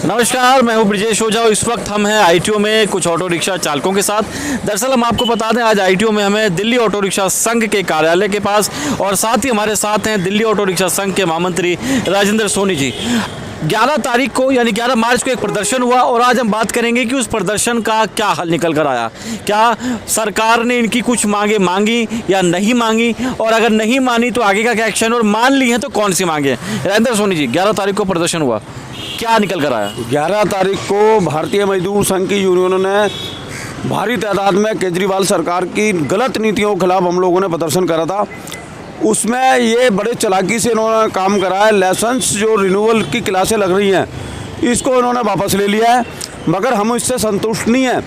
नमस्कार, मैं हूं ब्रिजेश ओझा। इस वक्त हम हैं आईटीओ में कुछ ऑटो रिक्शा चालकों के साथ। दरअसल हम आपको बता दें, आज आईटीओ में हमें दिल्ली ऑटो रिक्शा संघ के कार्यालय के पास और साथ ही हमारे साथ हैं दिल्ली ऑटो रिक्शा संघ के महामंत्री राजेंद्र सोनी जी। 11 तारीख को यानी 11 मार्च को एक प्रदर्शन हुआ और आज हम बात करेंगे कि उस प्रदर्शन का क्या हल निकल कर आया। क्या सरकार ने इनकी कुछ मांगे मांगी या नहीं मांगी, और अगर नहीं मानी तो आगे का क्या एक्शन, और मान ली है तो कौन सी मांगे। राजेंद्र सोनी जी, 11 तारीख को प्रदर्शन हुआ, क्या निकल कर आया? 11 तारीख को भारतीय मजदूर संघ की यूनियनों ने भारी तादाद में केजरीवाल सरकार की गलत नीतियों के खिलाफ हम लोगों ने प्रदर्शन करा था। उसमें ये बड़े चालाकी से इन्होंने काम करा है। लाइसेंस जो रिन्यूअल की क्लासें लग रही हैं, इसको इन्होंने वापस ले लिया है, मगर हम इससे संतुष्ट नहीं हैं।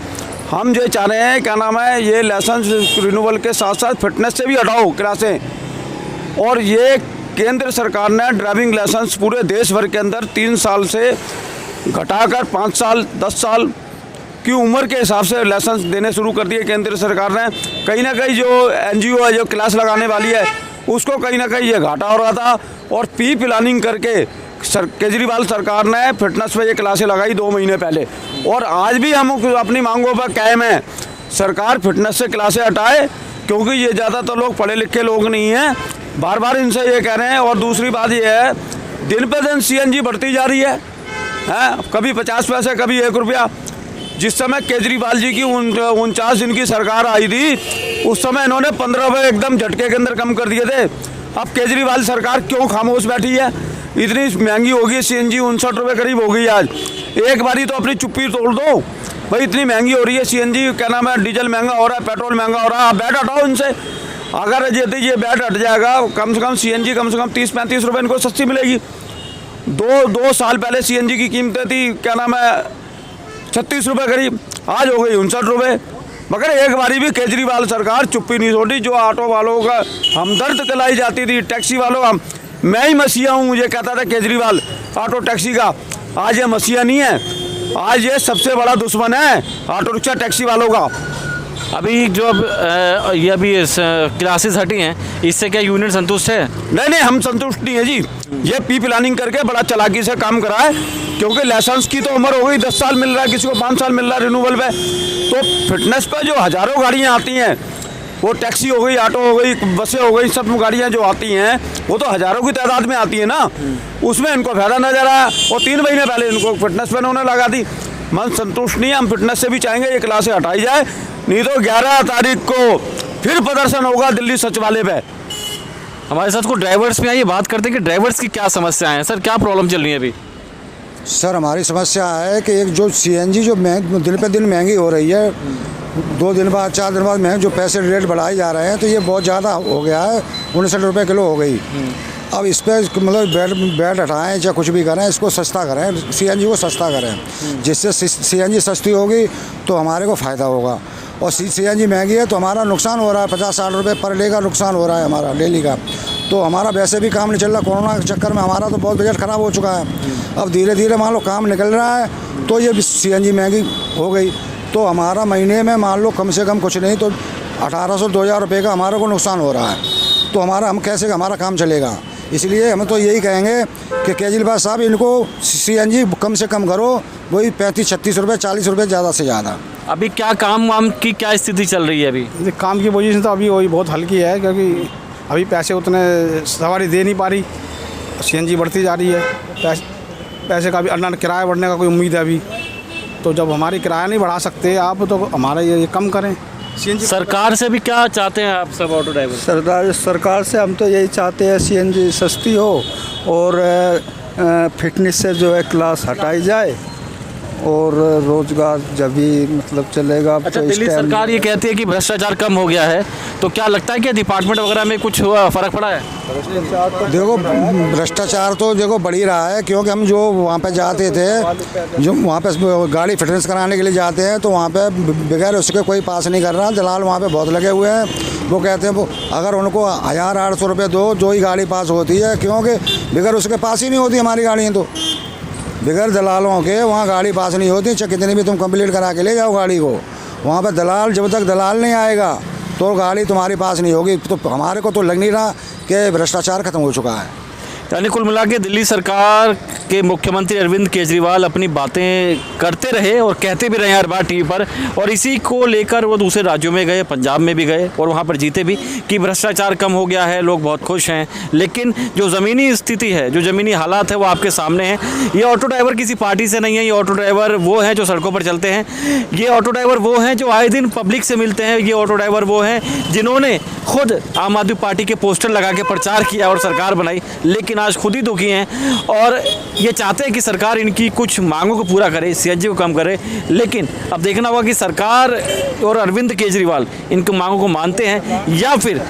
हम ये चाह रहे हैं, क्या नाम है, ये लाइसेंस रिन्यूअल के साथ साथ फिटनेस से भी हटाओ क्लासें। और ये केंद्र सरकार ने ड्राइविंग लाइसेंस पूरे देश भर के अंदर 3 साल से घटाकर 5 साल 10 साल की उम्र के हिसाब से लाइसेंस देने शुरू कर दिए केंद्र सरकार ने। कहीं ना कहीं जो एनजीओ है जो क्लास लगाने वाली है, उसको कहीं ना कहीं ये घाटा हो रहा था। और प्री प्लानिंग करके केजरीवाल सरकार ने फिटनेस पे ये क्लासें लगाई 2 महीने पहले। और आज भी हम अपनी मांगों पर कायम हैं, सरकार फिटनेस से क्लासें हटाए, क्योंकि ये ज़्यादातर लोग पढ़े लिखे लोग नहीं हैं। बार बार इनसे ये कह रहे हैं। और दूसरी बात ये है, दिन पे दिन सीएनजी बढ़ती जा रही है, कभी 50 पैसे कभी 1 रुपया। जिस समय केजरीवाल जी की 49 दिन की सरकार आई थी, उस समय इन्होंने 15 रुपये एकदम झटके के अंदर कम कर दिए थे। अब केजरीवाल सरकार क्यों खामोश बैठी है? इतनी महंगी होगी सीएनजी, 59 रुपये करीब हो गई आज। एक बारी तो अपनी चुप्पी तोड़ दो भाई, इतनी महंगी हो रही है सीएनजी, क्या नाम है, डीजल महंगा हो रहा है, पेट्रोल महंगा हो रहा है। आप बैठ हटाओ इनसे। अगर ये बैट हट जाएगा, कम से कम सीएनजी कम से कम 30-35 रुपये इनको सस्ती मिलेगी। दो साल पहले सीएनजी की कीमतें थी, क्या नाम है, 36 रुपये करीब, आज हो गई 59 रुपये। मगर एक बारी भी केजरीवाल सरकार चुप्पी नहीं छोड़ी। जो ऑटो वालों का हमदर्द कहलाई जाती थी, टैक्सी वालों का, मैं ही मसीहा हूँ मुझे कहता था केजरीवाल ऑटो टैक्सी का, आज ये मसीहा नहीं है, आज ये सबसे बड़ा दुश्मन है ऑटो रिक्शा टैक्सी वालों का। अभी जो ये अभी क्लासेस हटी हैं, इससे क्या यूनियन संतुष्ट है? नहीं, हम संतुष्ट नहीं है जी। ये प्री प्लानिंग करके बड़ा चालाकी से काम करा है, क्योंकि लाइसेंस की तो उम्र हो गई, 10 साल मिल रहा है, किसी को 5 साल मिल रहा है रिन्यूअल पे। तो फिटनेस पे जो हज़ारों गाड़ियाँ आती हैं, वो टैक्सी हो गई, ऑटो हो गई, बसें हो गई, सब गाड़ियाँ जो आती हैं वो तो हज़ारों की तादाद में आती है ना, उसमें इनको फायदा नजर आया। और 3 महीने पहले इनको फिटनेस पे उन्होंने लगा दी। मन संतुष्ट नहीं है, हम फिटनेस से भी चाहेंगे ये क्लासें हटाई जाए, नहीं तो 11 तारीख को फिर प्रदर्शन होगा दिल्ली सचिवालय पे। हमारे साथ कुछ ड्राइवर्स भी आइए, बात करते हैं कि ड्राइवर्स की क्या समस्याएं हैं। सर, क्या प्रॉब्लम चल रही है अभी? सर, हमारी समस्या है कि एक जो सीएनजी जो दिन पे दिन महंगी हो रही है, 2 दिन बाद 4 दिन बाद महंगे जो पैसे रेट बढ़ाए जा रहे हैं, तो ये बहुत ज़्यादा हो गया है। 59 रुपये किलो हो गई। अब इस पर मतलब बैट हटाएं या कुछ भी करें, इसको सस्ता करें, सीएनजी को सस्ता करें। जिससे सीएनजी सस्ती होगी तो हमारे को फ़ायदा होगा। और सीएनजी महंगी है तो हमारा नुकसान हो रहा है, 50-60 रुपये पर डे का नुकसान हो रहा है हमारा डेली का। तो हमारा वैसे भी काम नहीं चल रहा, कोरोना के चक्कर में हमारा तो बहुत बजट ख़राब हो चुका है। अब धीरे धीरे मान लो काम निकल रहा है, तो ये सीएनजी महंगी हो गई, तो हमारा महीने में मान लो कम से कम कुछ नहीं तो 1800-2000 रुपये का हमारे को नुकसान हो रहा है। तो हम कैसे हमारा काम चलेगा? इसलिए हम तो यही कहेंगे कि केजरीवाल साहब, इनको सीएनजी कम से कम करो, वही 35-36 रुपये 40 रुपये ज़्यादा से ज़्यादा। अभी क्या काम वाम की क्या स्थिति चल रही है अभी? काम की पोजीशन तो अभी वही बहुत हल्की है, क्योंकि अभी पैसे उतने सवारी दे नहीं पा रही, सीएनजी बढ़ती जा रही है। पैसे का भी अन्य किराया बढ़ने का कोई उम्मीद है अभी। तो जब हमारी किराया नहीं बढ़ा सकते आप, तो हमारा ये कम करें। सरकार से भी क्या चाहते हैं आप सब ऑटो ड्राइवर? सरकार से हम तो यही चाहते हैं सीएनजी सस्ती हो और फिटनेस से जो है क्लास हटाई जाए और रोजगार जब भी मतलब चलेगा। अच्छा, दिल्ली सरकार ये कहती है कि भ्रष्टाचार कम हो गया है, तो क्या लगता है कि डिपार्टमेंट वगैरह में कुछ फ़र्क पड़ा है? देखो, भ्रष्टाचार तो देखो बढ़ ही रहा है, क्योंकि हम जो वहाँ पे जाते थे, जो वहाँ पे गाड़ी फिटनेस कराने के लिए जाते हैं, तो वहाँ पे बगैर उसके कोई पास नहीं कर रहा। दलाल वहाँ पे बहुत लगे हुए हैं। वो कहते हैं वो अगर उनको 1800 रुपये दो, जो ही गाड़ी पास होती है, क्योंकि बगैर उसके पास ही नहीं होती हमारी गाड़ियाँ। तो बगैर दलालों के वहाँ गाड़ी पास नहीं होती, चाहे कितनी भी तुम कंप्लीट करा के ले जाओ गाड़ी को, वहाँ पे दलाल, जब तक दलाल नहीं आएगा तो गाड़ी तुम्हारे पास नहीं होगी। तो हमारे को तो लग नहीं रहा कि भ्रष्टाचार खत्म हो चुका है। यानी कुल मिला के दिल्ली सरकार के मुख्यमंत्री अरविंद केजरीवाल अपनी बातें करते रहे और कहते भी रहे हर बार टीवी पर, और इसी को लेकर वो दूसरे राज्यों में गए, पंजाब में भी गए और वहाँ पर जीते भी कि भ्रष्टाचार कम हो गया है, लोग बहुत खुश हैं। लेकिन जो ज़मीनी स्थिति है, जो ज़मीनी हालात है वो आपके सामने हैं। ये ऑटो ड्राइवर किसी पार्टी से नहीं है, ये ऑटो ड्राइवर वो हैं जो सड़कों पर चलते हैं, ये ऑटो ड्राइवर वो हैं जो आए दिन पब्लिक से मिलते हैं, ये ऑटो ड्राइवर वो हैं जिन्होंने खुद आम आदमी पार्टी के पोस्टर लगा के प्रचार किया और सरकार बनाई, लेकिन आज खुद ही दुखी हैं और ये चाहते हैं कि सरकार इनकी कुछ मांगों को पूरा करे, सीएनजी को कम करे। लेकिन अब देखना होगा कि सरकार और अरविंद केजरीवाल इनकी मांगों को मानते हैं या फिर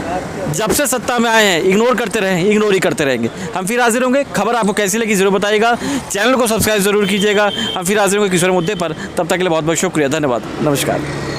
जब से सत्ता में आए हैं इग्नोर ही करते रहेंगे। हम फिर हाजिर होंगे। खबर आपको कैसी लगी जरूर बताइएगा, चैनल को सब्सक्राइब जरूर कीजिएगा। हम फिर हाजिर होंगे किसी और मुद्दे पर। तब तक के लिए बहुत बहुत शुक्रिया, धन्यवाद, नमस्कार।